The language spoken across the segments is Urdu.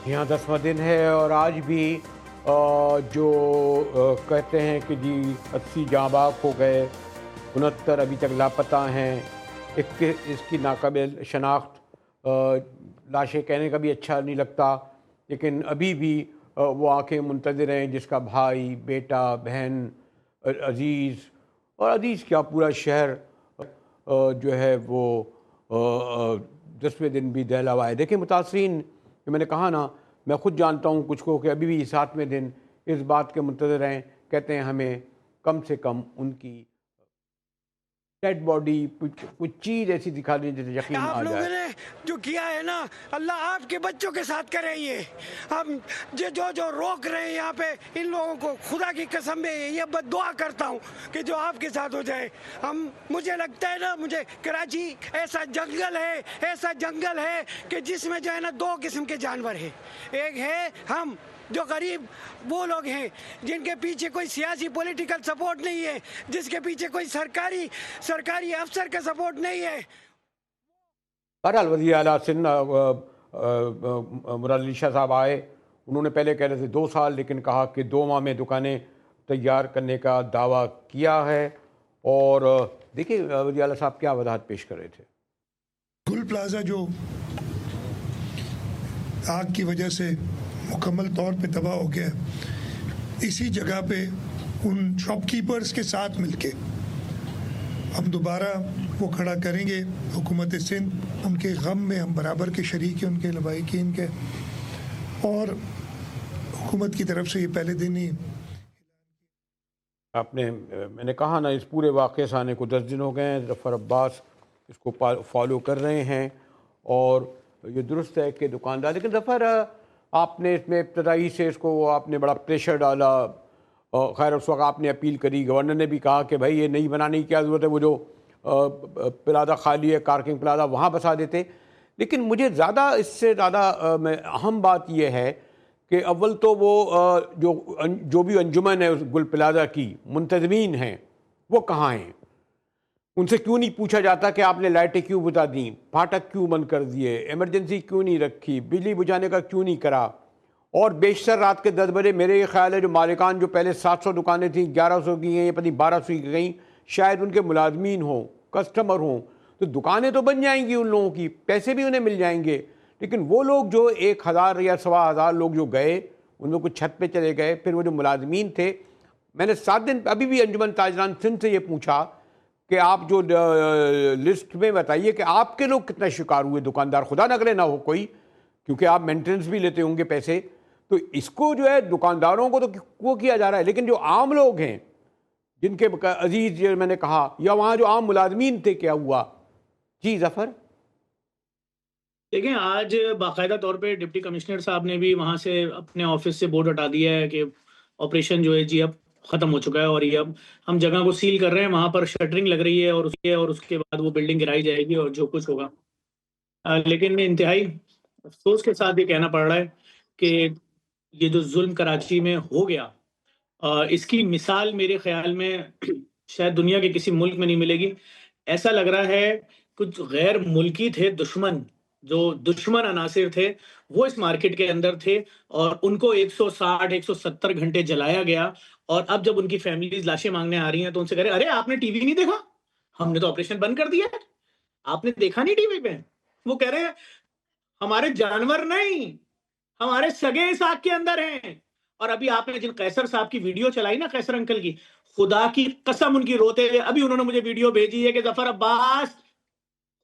یہاں 10واں دن ہے اور آج بھی جو کہتے ہیں کہ جی 80 جاں باز ہو گئے، 69 ابھی تک لاپتہ ہیں، اس کی ناقابل شناخت لاشیں کہنے کا بھی اچھا نہیں لگتا، لیکن ابھی بھی وہ آنکھیں منتظر ہیں جس کا بھائی، بیٹا، بہن، عزیز اور عزیز کیا پورا شہر جو ہے وہ 10ویں دن بھی دہلاوا ہے۔ دیکھیں متاثرین، کہ میں نے کہا نا، میں خود جانتا ہوں کچھ کو کہ ابھی بھی 7ویں دن اس بات کے منتظر ہیں، کہتے ہیں ہمیں کم سے کم ان کی ڈیڈ باڈی کچھ چیز ایسی دکھا دیں جسے یقین آپ آ لوگوں جائے۔ نے جو کیا ہے نا، اللہ آپ کے بچوں کے ساتھ کرے یہ. ہم جو روک رہے ہیں یہاں پہ ان لوگوں کو، خدا کی قسم میں یہ بد دعا کرتا ہوں کہ جو آپ کے ساتھ ہو جائے. مجھے لگتا ہے نا، مجھے کراچی ایسا جنگل ہے کہ جس میں جو ہے نا 2 قسم کے جانور ہیں. ایک ہے ہم جو غریب وہ لوگ ہیں جن کے پیچھے کوئی سیاسی پولیٹیکل سپورٹ نہیں ہے، جس کے پیچھے کوئی سرکاری افسر کا سپورٹ نہیں ہے. بہرحال وزیر اعلیٰ سندھ مراد علی شاہ صاحب آئے، انہوں نے پہلے کہہ رہے تھے 2 سال، لیکن کہا کہ 2 ماہ میں دکانیں تیار کرنے کا دعویٰ کیا ہے۔ اور دیکھیے وزیر اعلیٰ صاحب کیا وضاحت پیش کر رہے تھے۔ گل پلازا جو آگ کی وجہ سے مکمل طور پہ تباہ ہو گیا، اسی جگہ پہ ان شاپ کیپرز کے ساتھ مل کے ہم دوبارہ وہ کھڑا کریں گے. حکومت سندھ ان کے غم میں ہم برابر کے شریک ہیں، ان کے لبائقین کے، اور حکومت کی طرف سے یہ پہلے دن ہی میں نے کہا نا، اس پورے واقعے سے آنے کو 10 دن ہو گئے ہیں، ظفر عباس اس کو فالو کر رہے ہیں، اور یہ درست ہے کہ دکاندار، لیکن ظفر آپ نے اس میں ابتدائی سے اس کو آپ نے بڑا پریشر ڈالا. خیر اس وقت آپ نے اپیل کری، گورنر نے بھی کہا کہ بھائی یہ نہیں بنانے کی کیا ضرورت ہے، وہ جو پلازا خالی ہے کارکنگ پلازا وہاں بسا دیتے. لیکن مجھے زیادہ اس سے زیادہ اہم بات یہ ہے کہ اول تو وہ جو بھی انجمن ہے اس گل پلازا کی منتظمین ہیں وہ کہاں ہیں؟ ان سے کیوں نہیں پوچھا جاتا کہ آپ نے لائٹیں کیوں بجھا دیں، پھاٹک کیوں بند کر دیے، ایمرجنسی کیوں نہیں رکھی، بجلی بجھانے کا کیوں نہیں کرا؟ اور بیشتر رات کے 10 بجے میرے یہ خیال ہے جو مالکان، جو پہلے 700 دکانیں تھیں 1100 کی ہیں، یہ پتہ 1200 کی گئیں، شاید ان کے ملازمین ہوں، کسٹمر ہوں، تو دکانیں تو بن جائیں گی ان لوگوں کی، پیسے بھی انہیں مل جائیں گے. لیکن وہ لوگ جو 1000 یا 1500 لوگ جو گئے، ان لوگ کو چھت پہ چلے گئے. پھر وہ جو ملازمین تھے، میں نے 7 دن ابھی بھی انجمن تاجران سندھ سے یہ پوچھا کہ آپ جو لسٹ میں بتائیے کہ آپ کے لوگ کتنا شکار ہوئے، دکاندار خدا نہ کرے نہ ہو کوئی، کیونکہ آپ مینٹیننس بھی لیتے ہوں گے پیسے. تو اس کو جو ہے دکانداروں کو تو وہ کیا جا رہا ہے، لیکن جو عام لوگ ہیں جن کے عزیز، یہ میں نے کہا، یا وہاں جو عام ملازمین تھے، کیا ہوا؟ جی ظفر. دیکھیں آج باقاعدہ طور پہ ڈپٹی کمشنر صاحب نے بھی وہاں سے اپنے آفس سے بورڈ ہٹا دیا ہے کہ آپریشن جو ہے جی اب ختم ہو چکا ہے، اور یہ اب ہم جگہ کو سیل کر رہے ہیں، وہاں پر شٹرنگ لگ رہی ہے اور اس کے بعد وہ بلڈنگ گرائی جائے گی اور جو کچھ ہوگا. لیکن انتہائی افسوس کے ساتھ یہ کہنا پڑ رہا ہے کہ یہ جو ظلم کراچی میں ہو گیا، اس کی مثال میرے خیال میں شاید دنیا کے کسی ملک میں نہیں ملے گی. ایسا لگ رہا ہے کچھ غیر ملکی تھے، جو دشمن عناصر تھے وہ اس مارکیٹ کے اندر تھے، اور ان کو 160 170 گھنٹے جلایا گیا. اور اب جب ان کی فیملیز لاشیں مانگنے آ رہی ہیں تو ان سے کہہ رہے ارے آپ نے ٹی وی نہیں دیکھا، ہم نے تو آپریشن بند کر دیا ہے، آپ نے دیکھا نہیں ٹی وی پہ. وہ کہہ رہے ہیں ہمارے جانور نہیں، ہمارے سگے اس آگ کے اندر ہیں. اور ابھی آپ نے جن قیصر صاحب کی ویڈیو چلائی نا، قیصر انکل کی، خدا کی قسم ان کی روتے ہوئے ابھی انہوں نے مجھے ویڈیو بھیجی ہے کہ ظفر عباس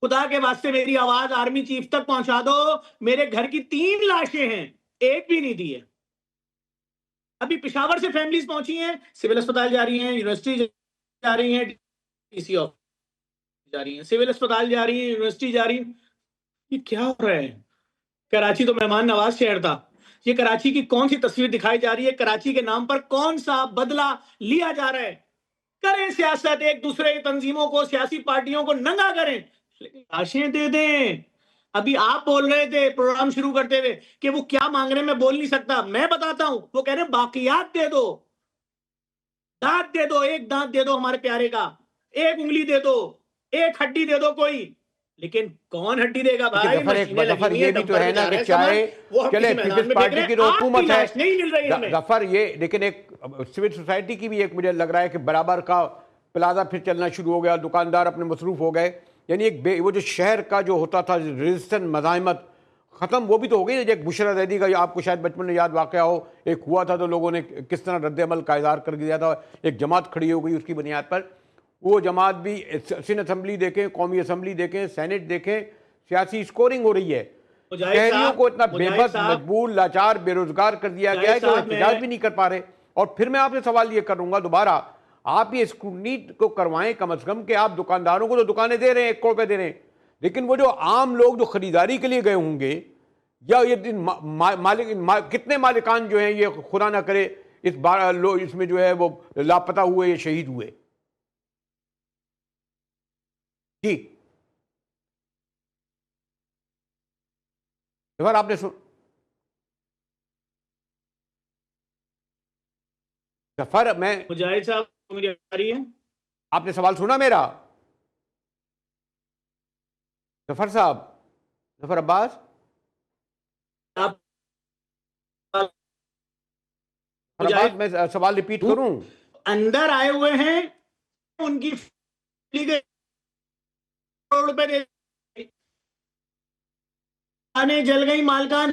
خدا کے واسطے میری آواز آرمی چیف تک پہنچا دو، میرے گھر کی 3 لاشیں ہیں، ایک بھی نہیں دی ہے. ابھی پشاور سے فیملیز پہنچی ہیں، سول اسپتال جا رہی ہیں، یونیورسٹی جا رہی ہیں، ڈی سی آفس جا رہی ہیں، سول اسپتال جا رہی ہیں، یونیورسٹی جا رہی ہیں. یہ کیا ہو رہا ہے؟ کراچی تو مہمان نواز شہر تھا، یہ کراچی کی کون سی تصویر دکھائی جا رہی ہے؟ کراچی کے نام پر کون سا بدلہ لیا جا رہا ہے؟ کریں سیاست، ایک دوسرے کی تنظیموں کو، سیاسی پارٹیوں کو ننگا کریں، لیکن لاشیں دے دیں. ابھی آپ بول رہے تھے پروگرام شروع کرتے ہوئے کہ وہ کیا مانگ رہے ہیں، میں بول نہیں سکتا، میں بتاتا ہوں. وہ کہہ رہے ہیں باقیات دے دو، دانت دے دو، ایک دانت دے دو ہمارے پیارے کا، ایک انگلی دے دو، ایک ہڈی دے دو کوئی. لیکن کون ہڈی دے گا بھائی؟ ظفر یہ بھی تو ہے نا کہ چاہے چلے پیپلز پارٹی کی جو حکومت ہے نہیں مل رہی ہے ظفر، یہ لیکن ایک سول سوسائٹی کی بھی ایک مجھے لگ رہا ہے کہ برابر کا پلازا پھر چلنا شروع ہو گیا، دکاندار اپنے مصروف ہو گئے، یعنی ایک وہ جو شہر کا جو ہوتا تھا ریزسٹنٹ مزاحمت ختم، وہ بھی تو ہو گئی. ایک بشرا زیدی کا آپ کو شاید بچپن میں یاد واقعہ ہو، ایک ہوا تھا تو لوگوں نے کس طرح رد عمل کا اظہار کر دیا تھا، ایک جماعت کھڑی ہو گئی اس کی بنیاد پر. وہ جماعت بھی سندھ اسمبلی دیکھیں، قومی اسمبلی دیکھیں، سینٹ دیکھیں، سیاسی سکورنگ ہو رہی ہے. شہریوں کو اتنا بے بس، مجبور، لاچار، بے روزگار کر دیا گیا ہے کہ وہ احتجاج بھی نہیں کر پا رہے. اور پھر میں آپ سے سوال یہ کروں گا دوبارہ، آپ یہ اسکروٹنی کو کروائیں کم از کم کہ آپ دکانداروں کو تو دکانیں دے رہے ہیں، 1 کروڑ روپے دے رہے ہیں، لیکن وہ جو عام لوگ جو خریداری کے لیے گئے ہوں گے، یا یہ کتنے مالکان جو ہیں یہ خدا نہ کرے اس میں جو ہے وہ لاپتہ ہوئے یا شہید ہوئے. جی ظفر آپ نے ظفر میں مجاہد صاحب مجھے آ رہی ہے، آپ نے سوال سنا میرا؟ ظفر صاحب، ظفر عباس، میں سوال ریپیٹ کروں؟ اندر آئے ہوئے ہیں ان کی کروڑ روپے دے جل گئی مالکان.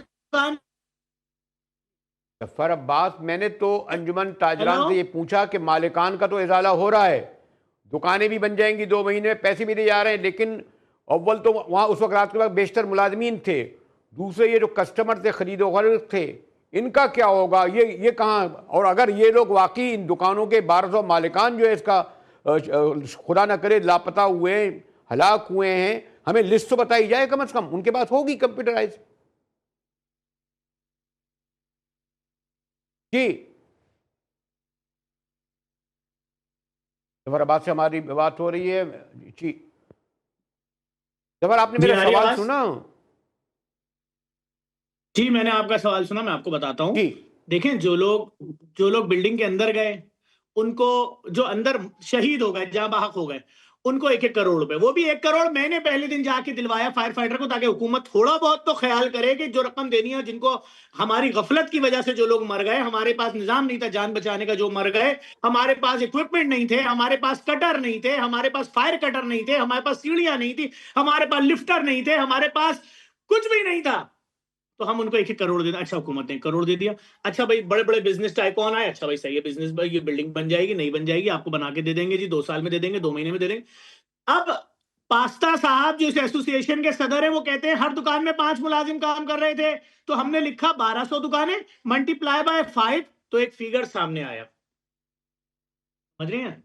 ظفر عباس، میں نے تو انجمن تاجران سے یہ پوچھا کہ مالکان کا تو ازالہ ہو رہا ہے، دکانیں بھی بن جائیں گی 2 مہینے میں، پیسے بھی دے جا رہے ہیں، لیکن اول تو وہاں اس وقت رات کے وقت بیشتر ملازمین تھے، دوسرے یہ جو کسٹمر تھے، خرید و فروخت تھے، ان کا کیا ہوگا؟ یہ کہاں؟ اور اگر یہ لوگ واقعی ان دکانوں کے 1200 مالکان جو ہے اس کا خدا نہ کرے لاپتہ ہوئے، ہلاک ہوئے ہیں، ہمیں لسٹ تو بتائی جائے کم از کم، ان کے پاس ہوگی کمپیوٹرائز. جی ظفر عباس سے ہماری بات ہو رہی ہے. جی ظفر، آپ نے میرا سوال سنا؟ جی میں نے آپ کا سوال سنا، میں آپ کو بتاتا ہوں. جی دیکھیں، جو لوگ بلڈنگ کے اندر گئے، ان کو جو اندر شہید ہو گئے، جاں بحق ہو گئے، ان کو 1-1 کروڑ روپے، وہ بھی 1 کروڑ میں نے پہلے دن جا کے دلوایا فائر فائٹر کو، تاکہ حکومت تھوڑا بہت تو خیال کرے کہ جو رقم دینی ہے، جن کو ہماری غفلت کی وجہ سے جو لوگ مر گئے، ہمارے پاس نظام نہیں تھا جان بچانے کا، جو مر گئے، ہمارے پاس اکوپمنٹ نہیں تھے، ہمارے پاس کٹر نہیں تھے، ہمارے پاس فائر کٹر نہیں تھے، ہمارے پاس سیڑھیاں نہیں تھی، ہمارے پاس لفٹر نہیں تھے، ہمارے پاس کچھ بھی نہیں تھا، تو ہم ان کو 1-1 کروڑ دے دیں. اچھا حکومت نے 1 کروڑ دے دیا. اچھا بھائی، بڑے بڑے بزنس ٹائکون آئے، اچھا بھائی صحیح ہے بزنس بھائی، یہ بلڈنگ بن جائے گی، نہیں بن جائے گی، آپ کو بنا کے دے دیں گے جی، 2 سال میں دے دیں گے، 2 مہینے میں دے دیں گے. اب پاستا صاحب جو اس ایسوسی ایشن کے صدر ہیں، وہ کہتے ہیں ہر دکان میں 5 ملازم کام کر رہے تھے، تو ہم نے لکھا 1200 دکانیں ملٹیپلائی بائی 5، تو ایک فیگر سامنے آیا. سمجھ رہے ہیں؟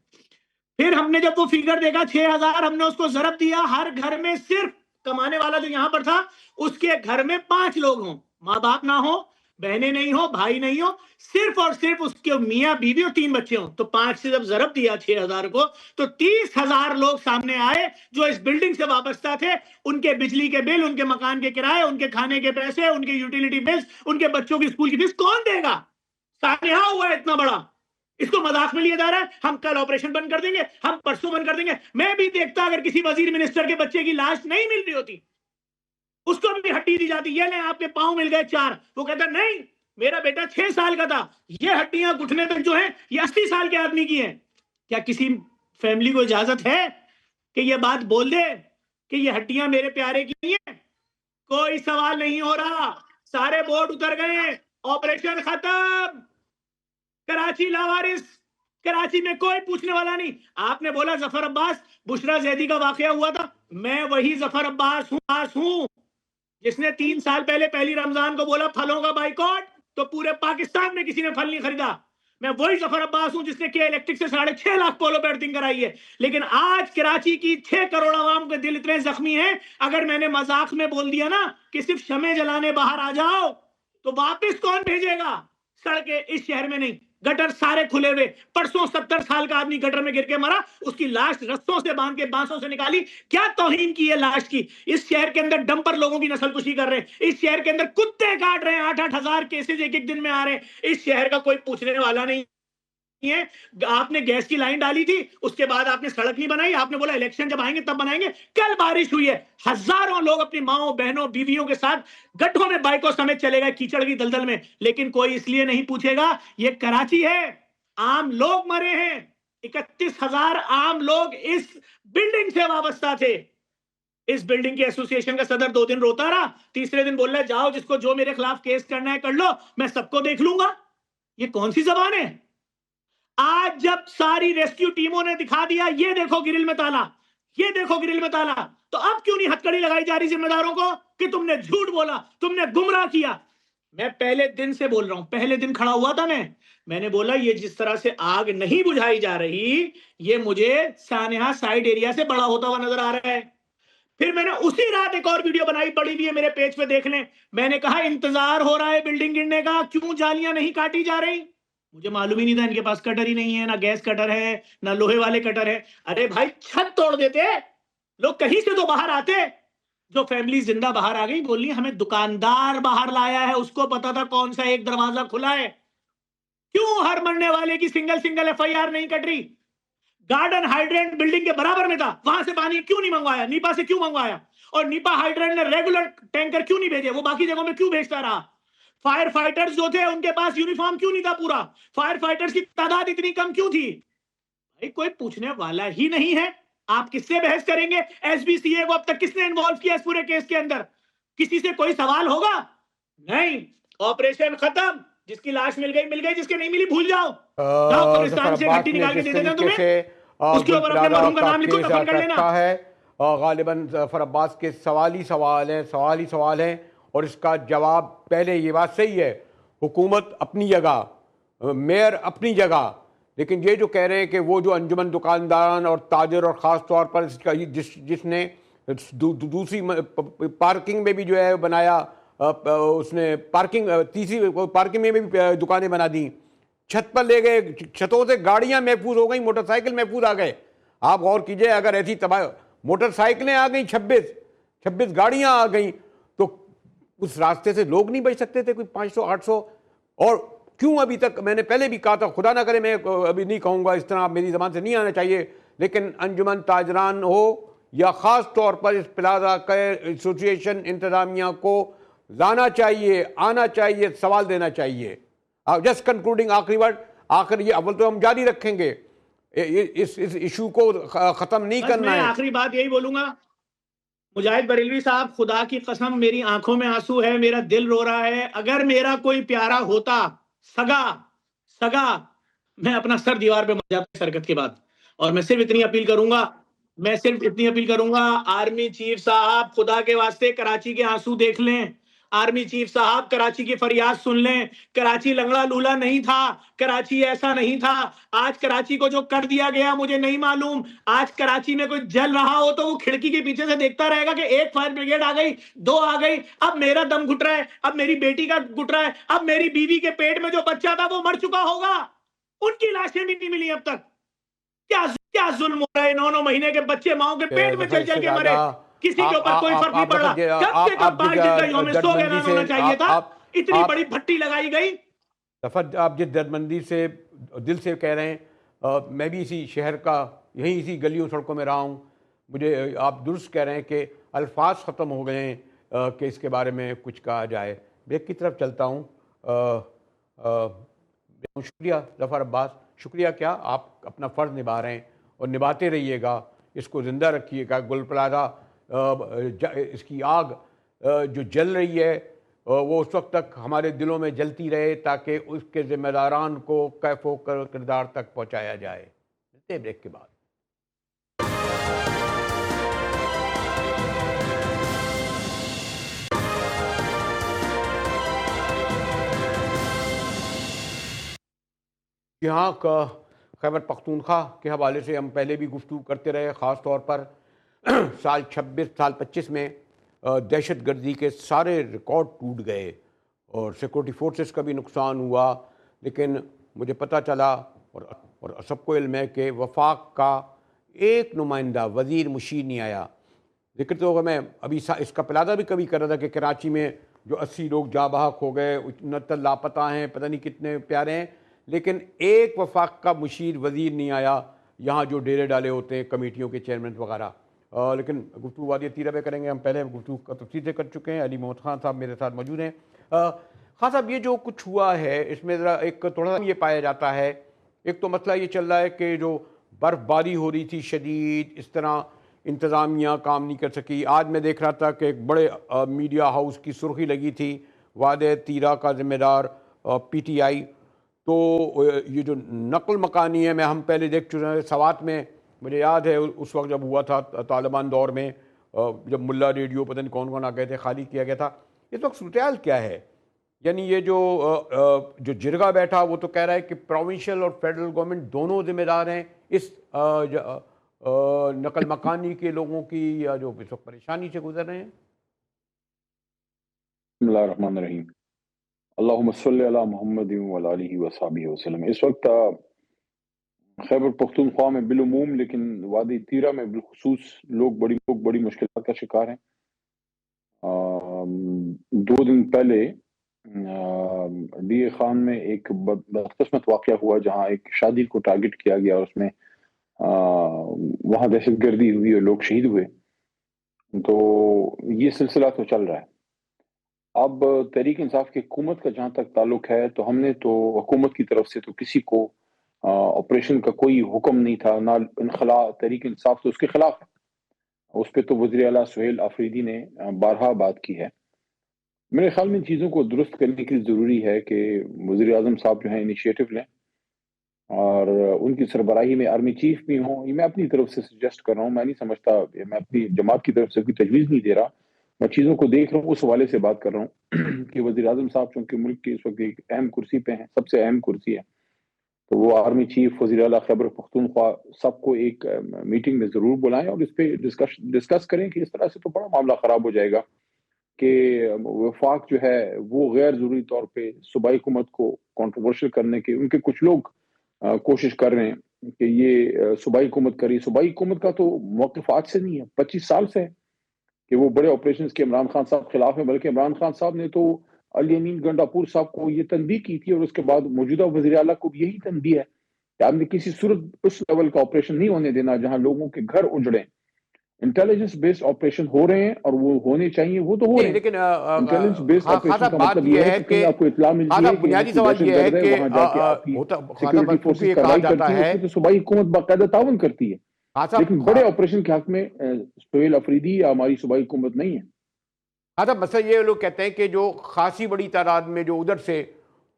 پھر ہم نے جب وہ فیگر دیکھا 6000، ہم نے اس کو ضرب دیا، ہر گھر میں صرف کمانے والا جو یہاں پر تھا، اس کے گھر میں 5 لوگ ہوں، ماں باپ نہ ہو، بہنیں نہیں ہو، بھائی نہیں ہو، صرف اور صرف اس کے میاں بیوی اور 3 بچے ہوں، تو 5 سے جب ضرب دیا 6000 کو، تو 30,000 لوگ سامنے آئے جو اس بلڈنگ سے وابستہ تھے. ان کے بجلی کے بل، ان کے مکان کے کرائے، ان کے کھانے کے پیسے، ان کے یوٹیلیٹی بلز، ان کے بچوں کی اسکول کی فیس کون دے گا؟ سانحہ ہوا ہے اتنا بڑا، اس کو مذاق میں لیا جا رہا ہے. ہم کل آپریشن بند کر دیں گے، ہم پرسوں بند کر دیں گے. میں بھی دیکھتا اگر کسی وزیر منسٹر کے بچے کی لاش نہیں مل رہی ہوتی، اس کو بھی ہڈی دی جاتی، یہ لیں آپ کے پاؤں مل گئے 4، وہ کہتا نہیں میرا بیٹا 6 سال کا تھا، یہ ہڈیاں گھٹنے تک جو ہیں یہ 80 سال کے آدمی کی ہیں. کیا کسی فیملی کو اجازت ہے کہ یہ بات بول دے کہ یہ ہڈیاں میرے پیارے کی نہیں ہیں؟ کوئی سوال نہیں ہو رہا، سارے بورڈ اتر گئے، آپریشن ختم، کراچی لاوارث، کراچی میں کوئی پوچھنے والا نہیں. آپ نے بولا ظفر عباس بشرا زیدی کا واقعہ ہوا تھا، میں وہی ظفر عباس ہوں جس نے 3 سال پہلے پہلی رمضان کو بولا پھلوں کا بائیکاٹ، تو پورے پاکستان میں کسی نے پھل نہیں خریدا. میں وہی ظفر عباس ہوں جس نے کے الیکٹرک سے 6.5 لاکھ پولو بیٹنگ کرائی ہے. لیکن آج کراچی کی 6 کروڑ عوام کے دل اتنے زخمی ہیں، اگر میں نے مذاق میں بول دیا نا کہ صرف شمع جلانے باہر آ جاؤ، تو واپس کون بھیجے گا؟ سڑکیں اس شہر میں نہیں، گٹر سارے کھلے ہوئے. پرسوں 70 سال کا آدمی گٹر میں گر کے مرا، اس کی لاش رسوں سے باندھ کے بانسوں سے نکالی. کیا توہین کی ہے لاش کی؟ اس شہر کے اندر ڈمپر لوگوں کی نسل کشی کر رہے ہیں، اس شہر کے اندر کتے کاٹ رہے ہیں، 8-8 ہزار کیسز ایک دن میں آ رہے ہیں. اس شہر کا کوئی پوچھنے والا نہیں. ہیں. آپ نے گیس کی لائن ڈالی تھی, اس کے بعد آپ نے سڑک نہیں بنائی, آپ نے بولا الیکشن جب آئیں گے تب بنائیں گے. کل بارش ہوئی ہے, ہزاروں لوگ اپنی ماؤں بہنوں بیویوں کے ساتھ گڈھوں میں بائکوں سمیت چلے گئے کیچڑ کی دلدل میں, لیکن کوئی اس لیے نہیں پوچھے گا یہ کراچی ہے, عام لوگ مرے ہیں. 31,000 عام لوگ اس بلڈنگ سے وابستہ تھے. اس بلڈنگ کے ایسوسی ایشن کا صدر 2 دن روتا رہا, تیسرے دن بول رہا ہے جاؤ جس کو جو میرے خلاف کیس کرنا ہے کر لو, میں سب کو دیکھ لوں گا. یہ کون سی زبان ہے؟ آج جب ساری ریسکیو ٹیموں نے دکھا دیا یہ دیکھو گرل میں تالا, یہ دیکھو گرل میں تالا, تو اب کیوں نہیں ہتھکڑی لگائی جا رہی ذمہ داروں کو کہ تم نے جھوٹ بولا, تم نے گمراہ کیا؟ میں پہلے دن سے بول رہا ہوں, پہلے دن کھڑا ہوا تھا میں نے بولا یہ جس طرح سے آگ نہیں بجھائی جا رہی, یہ مجھے سانحہ سائیڈ ایریا سے بڑا ہوتا ہوا نظر آ رہا ہے. پھر میں نے اسی رات ایک اور ویڈیو بنائی, پڑی ہوئی ہے میرے پیج پہ دیکھ لیں. میں نے کہا انتظار ہو رہا ہے بلڈنگ گرنے کا, کیوں جالیاں نہیں کاٹی جا رہی؟ مجھے معلوم ہی نہیں تھا ان کے پاس کٹر ہی نہیں ہے, نہ گیس کٹر ہے نہ لوہے والے کٹر ہے. ارے بھائی چھت توڑ دیتے لوگ, کہیں سے تو باہر آتے. جو فیملی زندہ باہر آ گئی بولی ہمیں دکاندار باہر لایا ہے, اس کو پتا تھا کون سا ایک دروازہ کھلا ہے. کیوں ہر مرنے والے کی سنگل FIR نہیں کٹ رہی؟ گارڈن ہائیڈرینٹ بلڈنگ کے برابر میں تھا, وہاں سے پانی کیوں نہیں منگوایا؟ نیپا سے کیوں منگوایا؟ اور نیپا ہائیڈرینٹ نے ریگولر ٹینکر کیوں نہیں بھیجے؟ وہ باقی جگہوں میں کیوں بھیجتا رہا؟ فائر فائٹرز جو تھے ان کے پاس یونیفارم کیوں نہیں تھا پورا؟ فائر فائٹرز کی تعداد اتنی کم کیوں تھی؟ بھائی کوئی پوچھنے والا ہی نہیں ہے. آپ کس سے بحث کریں گے؟ SBCA کو اب تک کس نے انوالو کیا اس پورے کیس کے اندر؟ کسی سے کوئی سوال ہوگا؟ نہیں. آپریشن ختم, جس کی لاش مل گئی, جس کے نہیں ملی بھول جاؤ. جاؤ قبرستان سے گھٹی نکال کے دے دیتے ہیں تمہیں, اس کے اوپر اپنے مرحوم کا نام لکھو, دفن کر لینا. ہے غالباً ظفر عباس کے سوال ہی سوال ہیں, اور اس کا جواب پہلے یہ بات صحیح ہے, حکومت اپنی جگہ, میئر اپنی جگہ, لیکن یہ جو کہہ رہے ہیں کہ وہ جو انجمن دکانداران اور تاجر اور خاص طور پر اس کا جس نے دوسری پارکنگ میں بھی جو ہے بنایا, اس نے تیسری پارکنگ میں بھی دکانیں بنا دیں, چھت پر لے گئے, چھتوں سے گاڑیاں محفوظ ہو گئیں, موٹر سائیکل محفوظ آ گئے. آپ غور کیجئے, اگر ایسی موٹر سائیکلیں آ گئیں 26 گاڑیاں آ گئیں, تو اس راستے سے لوگ نہیں بچ سکتے تھے کوئی 500-800؟ اور کیوں ابھی تک, میں نے پہلے بھی کہا تھا, خدا نہ کرے میں ابھی نہیں کہوں گا, اس طرح میری زبان سے نہیں آنا چاہیے, لیکن انجمن تاجران ہو یا خاص طور پر اس پلازا کے ایسوسی ایشن انتظامیہ کو لانا چاہیے, آنا چاہیے, سوال دینا چاہیے. جسٹ کنکلوڈنگ, آخری ورڈ, یہ اول تو ہم جاری رکھیں گے, اس ایشو کو ختم نہیں کرنا ہے. میں آخری بات یہی بولوں گا, مجاہد بریلوی صاحب, خدا کی قسم میری آنکھوں میں آنسو ہے, میرا دل رو رہا ہے. اگر میرا کوئی پیارا ہوتا, سگا, میں اپنا سر دیوار پہ مر جاتا حرکت کے بعد. اور میں صرف اتنی اپیل کروں گا, آرمی چیف صاحب خدا کے واسطے کراچی کے آنسو دیکھ لیں. آرمی چیف صاحب کراچی کی فریاد سن لیں. کراچی لنگڑا لولا نہیں تھا, کراچی ایسا نہیں تھا. آج کراچی کو جو کر دیا گیا مجھے نہیں معلوم. آج کراچی میں کوئی جل رہا ہو تو وہ کھڑکی کے پیچھے سے دیکھتا رہے گا کہ ایک فائر بریگیڈ آ گئی, 2 آ گئی, اب میرا دم گھٹ رہا ہے, اب میری بیٹی کا گھٹ رہا ہے, اب میری بیوی کے پیٹ میں جو بچہ تھا وہ مر چکا ہوگا, ان کی لاشیں بھی نہیں ملی اب تک. کیا ظلم ہو رہا ہے, 9 مہینے کے بچے ماؤں کے پیٹ میں چل کے مرے, کسی کے اوپر کوئی فرق نہیں پڑ رہا. کب سے کب 5 دن کا یوم سوگ اعلان ہونا چاہیے تھا, اتنی بڑی بھٹی لگائی گئی. ظفر, آپ جس درمندی سے دل سے کہہ رہے ہیں, میں بھی اسی شہر کا, یہیں اسی گلیوں سڑکوں میں رہا ہوں, مجھے آپ درست کہہ رہے ہیں کہ الفاظ ختم ہو گئے ہیں کہ اس کے بارے میں کچھ کہا جائے. بریک کی طرف چلتا ہوں. شکریہ ظفر عباس, شکریہ. کیا آپ اپنا فرض نبھا رہے ہیں اور نبھاتے رہیے گا, اس کو زندہ رکھیے گا. گل پلازا, اس کی آگ جو جل رہی ہے وہ اس وقت تک ہمارے دلوں میں جلتی رہے تاکہ اس کے ذمہ داران کو کیف و کردار تک پہنچایا جائے. ملتے ہیں بریک کے بعد. یہاں خیبر پختونخوا کے حوالے سے ہم پہلے بھی گفتگو کرتے رہے, خاص طور پر سال 25 میں دہشت گردی کے سارے ریکارڈ ٹوٹ گئے اور سیکورٹی فورسز کا بھی نقصان ہوا. لیکن مجھے پتہ چلا اور سب کو علم ہے کہ وفاق کا ایک نمائندہ وزیر مشیر نہیں آیا. ذکر تو ہوگا, میں ابھی اس کا پلازہ بھی کبھی کر رہا تھا کہ کراچی میں جو 80 لوگ جاں بحق ہو گئے, 69 لاپتہ ہیں, پتہ نہیں کتنے پیارے ہیں, لیکن ایک وفاق کا مشیر وزیر نہیں آیا یہاں جو ڈیرے ڈالے ہوتے ہیں کمیٹیوں کے چیئرمین وغیرہ. لیکن گفتگو وادی تیرہ پہ کریں گے. ہم پہلے گفتگو کا تفصیل سے کر چکے ہیں. علی محمد خان صاحب میرے ساتھ موجود ہیں. خان صاحب، یہ جو کچھ ہوا ہے اس میں ذرا ایک تھوڑا سا یہ پایا جاتا ہے، ایک تو مسئلہ یہ چل رہا ہے کہ جو برف باری ہو رہی تھی شدید، اس طرح انتظامیہ کام نہیں کر سکی. آج میں دیکھ رہا تھا کہ ایک بڑے میڈیا ہاؤس کی سرخی لگی تھی وادی تیرہ کا ذمہ دار پی ٹی آئی. تو یہ جو نقل مکانی ہے، ہم پہلے دیکھ چکے ہیں سوات میں. مجھے یاد ہے اس وقت جب ہوا تھا طالبان دور میں، جب ملا ریڈیو پتہ نہیں کون کون آ گئے تھے، خالی کیا گیا تھا. اس وقت صورتحال کیا ہے؟ یعنی یہ جو جرگہ بیٹھا وہ تو کہہ رہا ہے کہ پروونشل اور فیڈرل گورنمنٹ دونوں ذمہ دار ہیں اس نقل مکانی کے لوگوں کی یا جو اس وقت پریشانی سے گزر رہے ہیں. بسم اللہ الرحمن الرحیم. اللہم صلی علی محمد وعلی آلہ وصحبہ وسلم. اس وقت خیبر پختونخوا میں بالعموم لیکن وادی تیرہ میں بالخصوص لوگ بڑی مشکلات کا شکار ہیں. 2 دن پہلے ڈی اے خان میں ایک بدقسمت واقعہ ہوا جہاں ایک شادی کو ٹارگٹ کیا گیا، اس میں وہاں دہشت گردی ہوئی اور لوگ شہید ہوئے. تو یہ سلسلہ تو چل رہا ہے. اب تحریک انصاف کی حکومت کا جہاں تک تعلق ہے تو ہم نے تو حکومت کی طرف سے تو کسی کو آپریشن کا کوئی حکم نہیں تھا، نہ انخلاء. تحریک انصاف تو اس کے خلاف ہے. اس پہ تو وزیر اعلیٰ سہیل آفریدی نے بارہا بات کی ہے. میرے خیال میں ان چیزوں کو درست کرنے کی ضروری ہے کہ وزیر اعظم صاحب جو ہیں انیشیٹو لیں اور ان کی سربراہی میں آرمی چیف بھی ہوں. یہ میں اپنی طرف سے سجیسٹ کر رہا ہوں، میں نہیں سمجھتا، میں اپنی جماعت کی طرف سے کوئی تجویز نہیں دے رہا، میں چیزوں کو دیکھ رہا ہوں، اس حوالے سے بات کر رہا ہوں کہ وزیر اعظم صاحب چونکہ ملک کے اس وقت ایک اہم کرسی پہ ہیں، سب سے اہم کرسی ہے، تو وہ آرمی چیف، وزیر اعلیٰ خیبر پختونخوا سب کو ایک میٹنگ میں ضرور بلائیں اور اس پہ ڈسکس کریں کہ اس طرح سے تو بڑا معاملہ خراب ہو جائے گا کہ وفاق جو ہے وہ غیر ضروری طور پہ صوبائی حکومت کو کنٹروورشل کرنے کے، ان کے کچھ لوگ کوشش کر رہے ہیں کہ یہ صوبائی حکومت کری. صوبائی حکومت کا تو موقف آج سے نہیں ہے، 25 سال سے ہے کہ وہ بڑے آپریشنز کے عمران خان صاحب خلاف ہیں. بلکہ عمران خان صاحب نے تو علی امین گنڈاپور صاحب کو یہ تنبیہ کی تھی اور اس کے بعد موجودہ وزیر اعلیٰ کو بھی یہی تنبیہ ہے کہ آپ نے کسی صورت اس لیول کا آپریشن نہیں ہونے دینا جہاں لوگوں کے گھر اجڑیں. انٹیلیجنس بیسڈ آپریشن ہو رہے ہیں اور وہ ہونے چاہیے، وہ تو ہو رہے ہیں. لیکن انٹیلیجنس بیسڈ آپریشن کا بات مطلب یہ یہ ہے ہے کہ کہ آپ کو اطلاع ملتی ہے کہ بنیادی سوال یہ ہے کہ وہاں جا کے آپ کی سیکورٹی فورسز کہا کارروائی جاتا کرتی ہیں، ہے اس میں تو صوبائی حکومت باقاعدہ تعاون کرتی ہے. لیکن بڑے آپریشن کے حق میں سہیل آفریدی یا ہماری صوبائی حکومت نہیں ہے. مسئلہ یہ لوگ کہتے ہیں کہ جو خاصی بڑی تعداد میں جو ادھر سے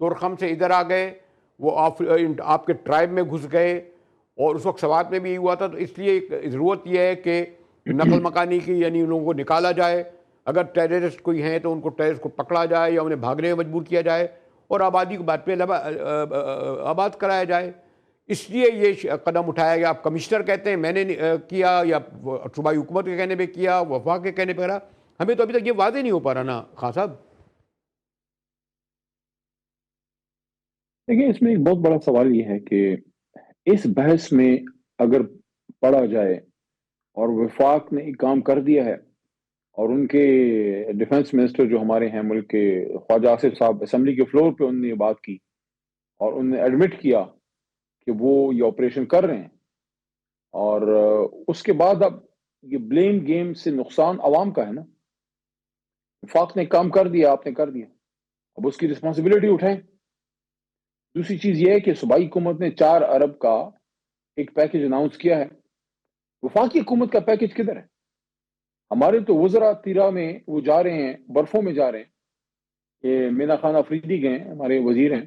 تورخم سے ادھر آ گئے وہ آپ کے ٹرائب میں گھس گئے، اور اس وقت سوات میں بھی یہ ہوا تھا. تو اس لیے ضرورت یہ ہے کہ نقل مکانی کی، یعنی ان لوگوں کو نکالا جائے. اگر ٹیررسٹ کوئی ہیں تو ان کو ٹیررسٹ کو پکڑا جائے یا انہیں بھاگنے میں مجبور کیا جائے اور آبادی کو بعد پہ آباد کرایا جائے. اس لیے یہ قدم اٹھایا گیا. آپ کمشنر کہتے ہیں میں نے کیا، یا صوبائی حکومت کے کہنے پہ کیا، وفاق کے کہنے پہ کرا. ہمیں تو ابھی تک یہ واضح نہیں ہو پا رہا نا خان صاحب. دیکھیں، اس میں ایک بہت بڑا سوال یہ ہے کہ اس بحث میں اگر پڑھا جائے اور وفاق نے ایک کام کر دیا ہے اور ان کے ڈیفنس منسٹر جو ہمارے ہیں ملک کے، خواجہ آصف صاحب، اسمبلی کے فلور پہ انہوں نے یہ بات کی اور انہوں نے ایڈمٹ کیا کہ وہ یہ آپریشن کر رہے ہیں، اور اس کے بعد اب یہ بلیم گیم سے نقصان عوام کا ہے نا. وفاق نے کام کر دیا، آپ نے کر دیا، اب اس کی رسپانسبلٹی اٹھائیں. دوسری چیز یہ ہے کہ صوبائی حکومت نے 4 ارب کا ایک پیکج اناؤنس کیا ہے. وفاقی حکومت کا پیکج کدھر ہے؟ ہمارے تو وزراء تیرہ میں وہ جا رہے ہیں، برفوں میں جا رہے ہیں. یہ مینا خان آفریدی گئے ہیں، ہمارے وزیر ہیں،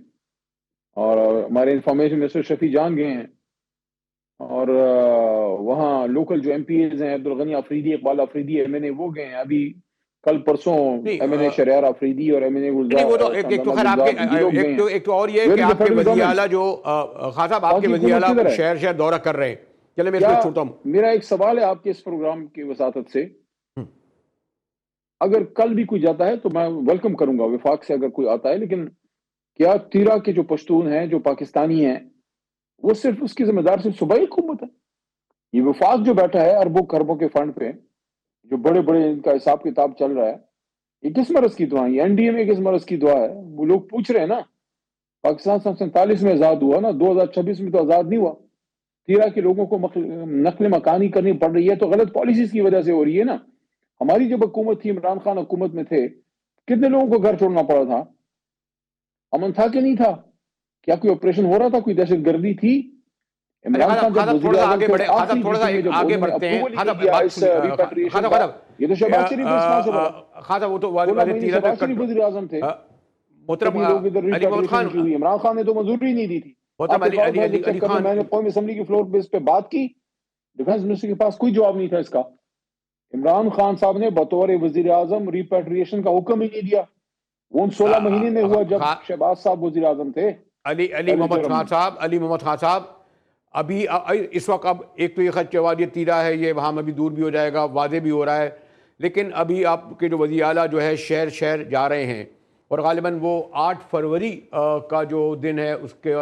اور ہمارے انفارمیشن منسٹر شفیع جان گئے ہیں، اور وہاں لوکل جو ایم پی ایز ہیں، عبدالغنی آفریدی، اقبال آفریدی، ایم این اے، وہ گئے ہیں. ابھی کل پرسوں ایم این اے شریار آفریدی اور ایم این اے ایک تو اور یہ ہے کہ آپ کے وزیر اعلیٰ جو خان صاحب آپ کے وزیر اعلیٰ شہر دورہ کر رہے ہیں. چلے میں اس کو چھوڑتا ہوں. میرا ایک سوال ہے آپ کے اس پروگرام کی وساطت سے، اگر کل بھی کوئی جاتا ہے تو میں ویلکم کروں گا، وفاق سے اگر کوئی آتا ہے، لیکن کیا تیرہ کے جو پشتون ہیں، جو پاکستانی ہیں، وہ صرف اس کی ذمہ دار صرف صوبائی حکومت ہے؟ یہ وفاق جو بیٹھا ہے اربوں خربوں کے فنڈ پہ، جو بڑے بڑے ان کا حساب کتاب چل رہا ہے، یہ کس مرض کی دعا ہے؟ این ڈی اے میں کس مرض کی دعا ہے؟ وہ لوگ پوچھ رہے ہیں نا. پاکستان 47 میں آزاد ہوا نا, 2026 میں تو آزاد نہیں ہوا. 13 کے لوگوں کو نقل مکانی کرنی پڑ رہی ہے تو غلط پالیسیز کی وجہ سے ہو رہی ہے نا. ہماری جب حکومت تھی, عمران خان حکومت میں تھے, کتنے لوگوں کو گھر چھوڑنا پڑا تھا؟ امن تھا کہ نہیں تھا؟ کیا کوئی آپریشن ہو رہا تھا؟ کوئی دہشت گردی تھی؟ عمران خان جب وزیر اعظم تھے, آخری میٹنگ میں جب انہوں نے اپروول نہیں دیا اس ریپیٹریشن کا, یہ تو شہباز شریف رسپانسبل ہے. وہ تو 16 مہینے شہباز شریف وزیر اعظم تھے, محترم لوگ ادھر علی محمد خان, ریپیٹریشن کی ہوئی. عمران خان نے تو منظوری نہیں دی تھی. محترم علی خان, میں نے قومی اسمبلی کی فلور پہ اس پہ بات کی, ڈیفنس منسٹر کے پاس کوئی جواب نہیں تھا اس کا. عمران خان صاحب نے بطور وزیر اعظم ریپیٹریشن کا حکم ہی نہیں دیا. وہ 16 مہینے میں ہوا جب شہباز صاحب وزیر اعظم تھے. علی محمد خان صاحب, ابھی اس وقت اب ایک تو یہ خط وادی تیرا ہے, یہ وہاں میں بھی دور بھی ہو جائے گا, واضح بھی ہو رہا ہے, لیکن ابھی آپ کے جو وزیر اعلیٰ جو ہے شہر جا رہے ہیں, اور غالباً وہ 8 فروری کا جو دن ہے اس کے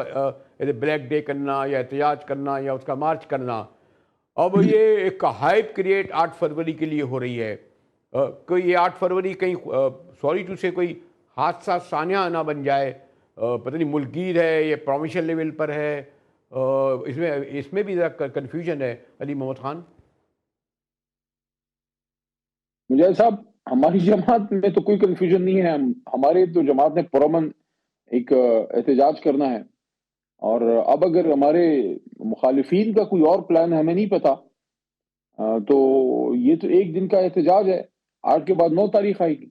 بلیک ڈے کرنا یا احتجاج کرنا یا اس کا مارچ کرنا, اب یہ ایک ہائپ کریٹ 8 فروری کے لیے ہو رہی ہے. کوئی یہ 8 فروری کہیں سوری ٹو سے کوئی حادثہ ثانیہ نہ بن جائے, پتہ نہیں ملکگیر ہے یہ پروونشل لیول پر ہے, اس میں بھی ذرا کنفیوژن ہے. علی محمد خان مجاہد صاحب, ہماری جماعت میں تو کوئی کنفیوژن نہیں ہے. ہمارے تو جماعت نے پرامن ایک احتجاج کرنا ہے, اور اب اگر ہمارے مخالفین کا کوئی اور پلان ہے ہمیں نہیں پتا, تو یہ تو ایک دن کا احتجاج ہے. 8 کے بعد 9 تاریخ آئے گی.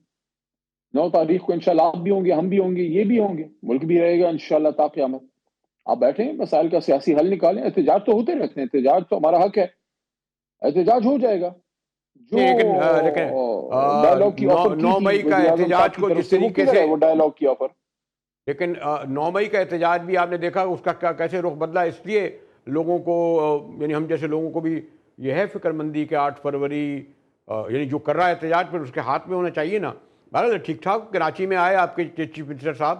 9 تاریخ کو انشاءاللہ آپ بھی ہوں گے, ہم بھی ہوں گے, یہ بھی ہوں گے, ملک بھی رہے گا انشاءاللہ تا قیامت. آپ بیٹھیں, مسائل کا سیاسی حل نکالیں. احتجاج تو ہوتے رہتے ہیں, احتجاج تو ہمارا حق ہے, احتجاج ہو جائے گا. جو ڈائیلاگ کی آفر کی 9 تھی مئی کا وزیر اعظم احتجاج صاحب کی کو طرف جس سے, وہ طریقے کدھر ہے سے, وہ ڈائیلاگ کی آفر؟ لیکن 9 مئی کا احتجاج بھی آپ نے دیکھا اس کا کیسے رخ بدلا. اس لیے لوگوں کو, یعنی ہم جیسے لوگوں کو بھی یہ ہے فکر مندی کہ 8 فروری یعنی جو کر رہا ہے احتجاج پر اس کے ہاتھ میں ہونا چاہیے نا. بہرحال ٹھیک ٹھاک کراچی میں آئے آپ کے چیف منسٹر صاحب,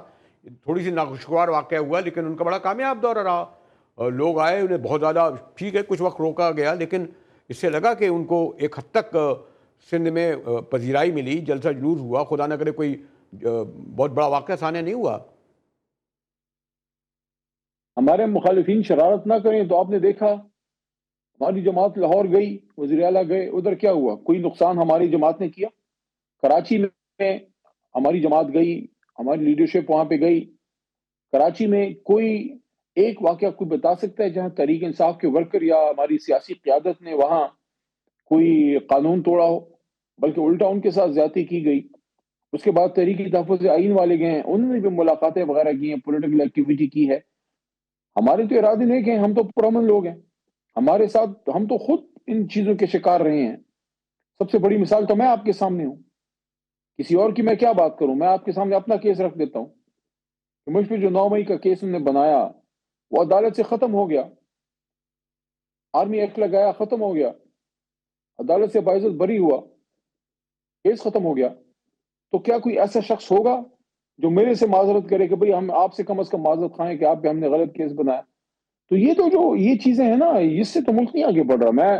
تھوڑی سی ناخوشگوار واقعہ ہوا لیکن ان کا بڑا کامیاب دورہ رہا. لوگ آئے, انہیں بہت زیادہ, ٹھیک ہے کچھ وقت روکا گیا, لیکن اس سے لگا کہ ان کو ایک حد تک سندھ میں پذیرائی ملی, جلسہ جلوس ہوا, خدا نہ کرے کوئی بہت بڑا واقعہ سامنے نہیں ہوا. ہمارے مخالفین شرارت نہ کریں. تو آپ نے دیکھا ہماری جماعت لاہور گئی, وزیر اعلیٰ گئے, ادھر کیا ہوا؟ کوئی نقصان ہماری جماعت نے کیا؟ کراچی میں ہماری جماعت گئی, ہماری لیڈرشپ وہاں پہ گئی. کراچی میں کوئی ایک واقعہ کوئی بتا سکتا ہے جہاں تحریک انصاف کے ورکر یا ہماری سیاسی قیادت نے وہاں کوئی قانون توڑا ہو؟ بلکہ الٹا ان کے ساتھ زیادتی کی گئی. اس کے بعد تحریک تحفظ آئین والے گئے ہیں, انہوں نے بھی ملاقاتیں وغیرہ کی ہیں, پولیٹیکل ایکٹیویٹی کی ہے. ہمارے تو ارادے نہیں کہ ہم تو پرامن لوگ ہیں. ہمارے ساتھ ہم تو خود ان چیزوں کے شکار رہے ہیں. سب سے بڑی مثال تو میں آپ کے سامنے ہوں, کسی اور کی میں کیا بات کروں؟ میں آپ کے سامنے اپنا کیس رکھ دیتا ہوں. مجھ پہ جو 9 مئی کا کیس انہوں نے بنایا وہ عدالت سے ختم ہو گیا, آرمی ایکٹ لگایا, ختم ہو گیا, عدالت سے باعزت بری ہوا, کیس ختم ہو گیا. تو کیا کوئی ایسا شخص ہوگا جو میرے سے معذرت کرے کہ بھئی ہم آپ سے کم از کم معذرت خواہیں کہ آپ پہ ہم نے غلط کیس بنایا؟ تو یہ چیزیں ہیں نا, اس سے تو ملک نہیں آگے بڑھ رہا. میں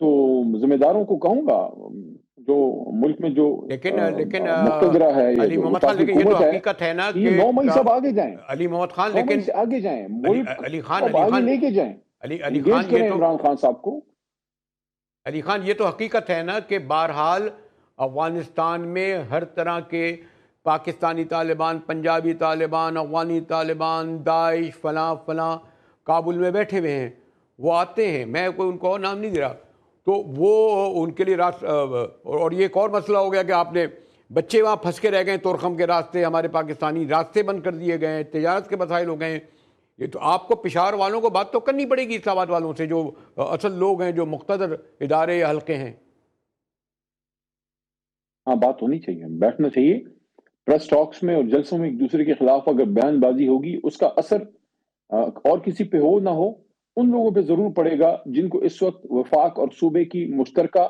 تو ذمہ داروں کو کہوں گا جو ملک میں جو لیکن مقتدرہ ہے یا علی جو محمد خان, وفاقی لیکن یہ تو حکومت ہے, حقیقت ہے نا یہ 9 مئی سب آگے جائیں. علی محمد خان, 9 مئی لیکن سے آگے جائیں, ملک علی کو اب آگے لے کے جائیں, علی انگیج خان, کریں عمران خان صاحب کو. علی خان, یہ تو حقیقت ہے نا کہ بہرحال افغانستان میں ہر طرح کے پاکستانی طالبان, پنجابی طالبان, افغانی طالبان, داعش, فلاں فلاں کابل میں بیٹھے ہوئے ہیں. وہ آتے ہیں, میں کوئی ان کو اور نام نہیں دے رہا, تو وہ ان کے لیے اور یہ ایک اور مسئلہ ہو گیا کہ آپ نے بچے وہاں پھنس کے رہ گئے, تورخم کے راستے, ہمارے پاکستانی راستے بند کر دیے گئے ہیں, تجارت کے مسائل ہو گئے ہیں. یہ تو آپ کو پشاور والوں کو بات تو کرنی پڑے گی, اسلام آباد والوں سے, جو اصل لوگ ہیں, جو مقتدر ادارے یا حلقے ہیں. ہاں, بات ہونی چاہیے, بیٹھنا چاہیے. پریس ٹاکس میں اور جلسوں میں ایک دوسرے کے خلاف اگر بیان بازی ہوگی, اس کا اثر اور کسی پہ ہو نہ ہو, ان لوگوں پہ ضرور پڑے گا جن کو اس وقت وفاق اور صوبے کی مشترکہ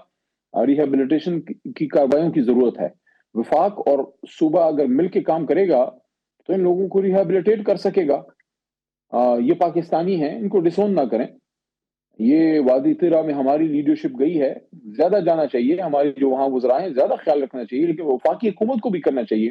ریہیبلیٹیشن کی کارروائیوں کی ضرورت ہے. وفاق اور صوبہ اگر مل کے کام کرے گا تو ان لوگوں کو ریہیبلیٹیٹ کر سکے گا. یہ پاکستانی ہیں, ان کو ڈسون نہ کریں. یہ وادی طیرہ میں ہماری لیڈرشپ گئی ہے, زیادہ جانا چاہیے, ہمارے جو وہاں وزراء ہیں زیادہ خیال رکھنا چاہیے, لیکن وفاقی حکومت کو بھی کرنا چاہیے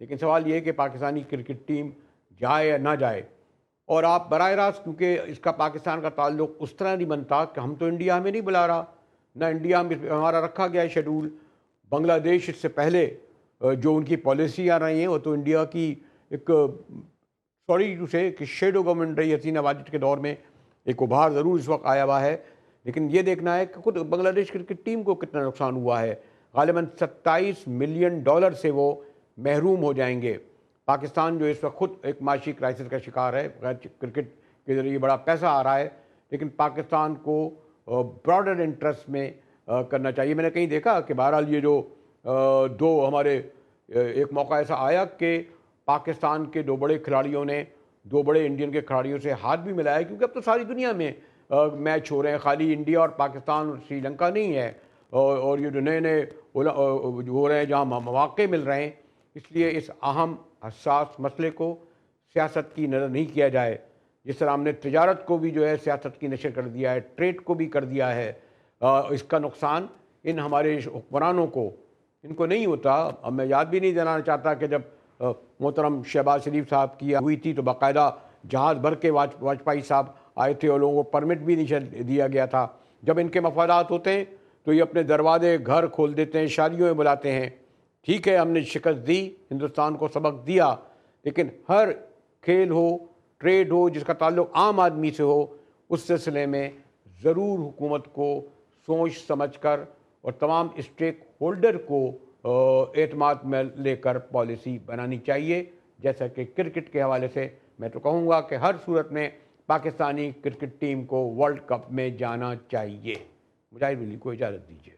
لیکن سوال یہ ہے کہ پاکستانی کرکٹ ٹیم جائے یا نہ جائے. اور آپ براہ راست، کیونکہ اس کا پاکستان کا تعلق اس طرح نہیں بنتا کہ ہم تو انڈیا ہمیں نہیں بلا رہا، نہ انڈیا ہمارا رکھا گیا ہے شیڈول. بنگلہ دیش اس سے پہلے جو ان کی پالیسی آ رہی ہیں وہ تو انڈیا کی ایک سوری ٹو سے کہ شیڈو گورنمنٹ رہی حسینہ واجد کے دور میں. ایک ابھار ضرور اس وقت آیا ہوا ہے، لیکن یہ دیکھنا ہے کہ خود بنگلہ دیش کرکٹ ٹیم کو کتنا نقصان ہوا ہے. غالباً $27 ملین سے وہ محروم ہو جائیں گے. پاکستان جو اس وقت خود ایک معاشی کرائسس کا شکار ہے، کرکٹ کے ذریعے بڑا پیسہ آ رہا ہے، لیکن پاکستان کو براڈر انٹرسٹ میں کرنا چاہیے. میں نے کہیں دیکھا کہ بہرحال یہ جو دو ہمارے ایک موقع ایسا آیا کہ پاکستان کے دو بڑے کھلاڑیوں نے دو بڑے انڈین کے کھلاڑیوں سے ہاتھ بھی ملایا، کیونکہ اب تو ساری دنیا میں میچ ہو رہے ہیں، خالی انڈیا اور پاکستان اور سری لنکا نہیں ہے. اور یہ جو نئے ہو رہے ہیں جہاں مواقع مل رہے ہیں، اس لیے اس اہم حساس مسئلے کو سیاست کی نظر نہیں کیا جائے. جس طرح ہم نے تجارت کو بھی جو ہے سیاست کی نشر کر دیا ہے، ٹریڈ کو بھی کر دیا ہے، اس کا نقصان ان ہمارے حکمرانوں کو ان کو نہیں ہوتا. اب میں یاد بھی نہیں دلانا چاہتا کہ جب محترم شہباز شریف صاحب کی ہوئی تھی تو باقاعدہ جہاز بھر کے واجپئی صاحب آئے تھے اور لوگوں کو پرمٹ بھی نہیں دیا گیا تھا. جب ان کے مفادات ہوتے ہیں تو یہ اپنے دروازے گھر کھول دیتے ہیں، شادیوں میں بلاتے ہیں. ٹھیک ہے، ہم نے شکست دی، ہندوستان کو سبق دیا، لیکن ہر کھیل ہو، ٹریڈ ہو جس کا تعلق عام آدمی سے ہو، اس سلسلے میں ضرور حکومت کو سوچ سمجھ کر اور تمام اسٹیک ہولڈر کو اعتماد میں لے کر پالیسی بنانی چاہیے. جیسا کہ کرکٹ کے حوالے سے میں تو کہوں گا کہ ہر صورت میں پاکستانی کرکٹ ٹیم کو ورلڈ کپ میں جانا چاہیے. مجاہد ولی کو اجازت دیجیے.